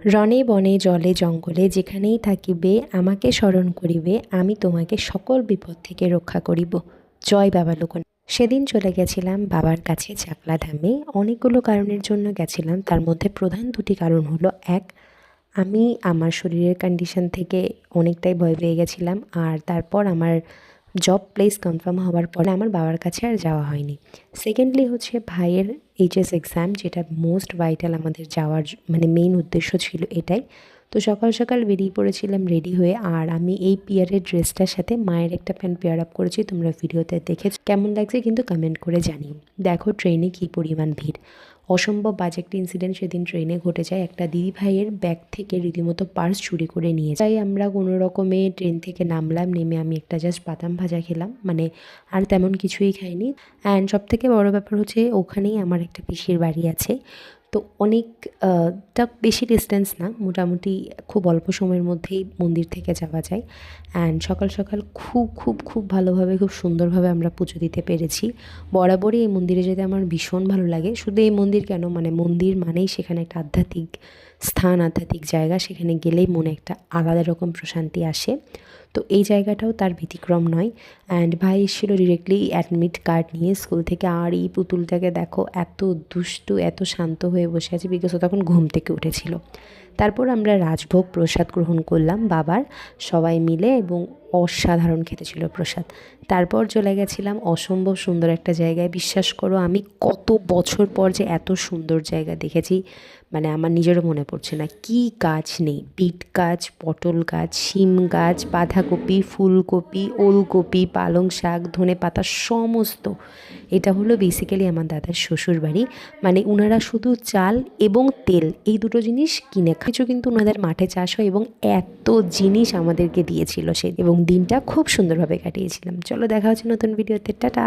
রণে বনে জলে জঙ্গলে যেখানেই থাকিবে আমাকে স্মরণ করিবে, আমি তোমাকে সকল বিপদ থেকে রক্ষা করিব। জয় বাবা লোকনাথ। সেদিন চলে গেছিলাম বাবার কাছে চাকলা ধামে। অনেকগুলো কারণের জন্য গেছিলাম, তার মধ্যে প্রধান দুটি কারণ হলো, এক, আমি আমার শরীরের কন্ডিশন থেকে অনেকটাই ভয় পেয়ে গেছিলাম, আর তারপর আমার জব প্লেস কনফার্ম হওয়ার পরে আমার বাবার কাছে আর যাওয়া হয়নি। সেকেন্ডলি হচ্ছে ভাইয়ের এইচএস এক্সাম, যেটা মোস্ট ভাইটাল আমাদের যাওয়ার মানে মেইন উদ্দেশ্য ছিল এটাই। তো সকাল সকাল বেরিয়ে পড়েছিলাম রেডি হয়ে, আর আমি এই পিয়ারের ড্রেসটার সাথে মায়ের একটা প্যান্ট পেয়ার আপ করেছি। তোমরা ভিডিওতে দেখে কেমন লাগছে কিন্তু কমেন্ট করে জানিও। দেখো ট্রেনে কী পরিমাণ ভিড়, অসম্ভব বাজে একটা ইনসিডেন্ট সেদিন ট্রেনে ঘটে যায়। একটা দিদি ভাইয়ের ব্যাগ থেকে রীতিমতো পার্স চুরি করে নিয়ে যায়। আমরা কোনো রকমে ট্রেন থেকে নামলাম, নেমে আমি একটা জাস্ট বাদাম ভাজা খেলাম, মানে আর তেমন কিছুই খাইনি। অ্যান্ড সবথেকে বড় ব্যাপার হচ্ছে ওখানেই আমার একটা পিসির বাড়ি আছে। তো অনেকটা বেশি ডিস্টেন্স না, মোটামুটি খুব অল্প সময়ের মধ্যেই মন্দির থেকে যাওয়া যায়। অ্যান্ড সকাল সকাল খুব ভালোভাবে, খুব সুন্দরভাবে আমরা পুজো দিতে পেরেছি। বরাবরই এই মন্দিরে যেতে আমার ভীষণ ভালো লাগে। শুধু এই মন্দির কেন, মানে মন্দির মানেই সেখানে একটা আধ্যাত্মিক স্থান, আধ্যাত্মিক জায়গা। সেখানে গেলেই মনে একটা আলাদা রকম প্রশান্তি আসে। তো এই জায়গাটাও তার ব্যতিক্রম নয়। অ্যান্ড ভাই এসেছিলো ডিরেক্টলি অ্যাডমিট কার্ড নিয়ে স্কুল থেকে। আর এই পুতুলটাকে দেখো, এত দুষ্টু, এত শান্ত হয়ে বসে আছে, বিকজ ও তখন ঘুম থেকে উঠেছিল। তারপর আমরা রাজভোগ প্রসাদ গ্রহণ করলাম বাবার সবাই মিলে, এবং অসাধারণ খেতে ছিল প্রসাদ। তারপর চলে গেছিলাম অসম্ভব সুন্দর একটা জায়গায়। বিশ্বাস করো, আমি কত বছর পর যে এত সুন্দর জায়গা দেখেছি, মানে আমার নিজেরও মনে পড়ছে না। কি গাছ নেই, বিট গাছ, পটল গাছ, শিম গাছ, বাঁধাকপি, ফুলকপি, ওলকপি, পালং শাক, ধনে পাতা, সমস্ত। এটা হলো বেসিক্যালি আমার দাদার শ্বশুর বাড়ি। মানে ওনারা শুধু চাল এবং তেল, এই দুটো জিনিস কিনে কিছু, কিন্তু ওনাদের মাঠে চাষ হয়, এবং এত জিনিস আমাদেরকে দিয়েছিল সে, এবং দিনটা খুব সুন্দরভাবে কাটিয়েছিলাম। চলো দেখা হচ্ছে নতুন ভিডিওতে, টাটা।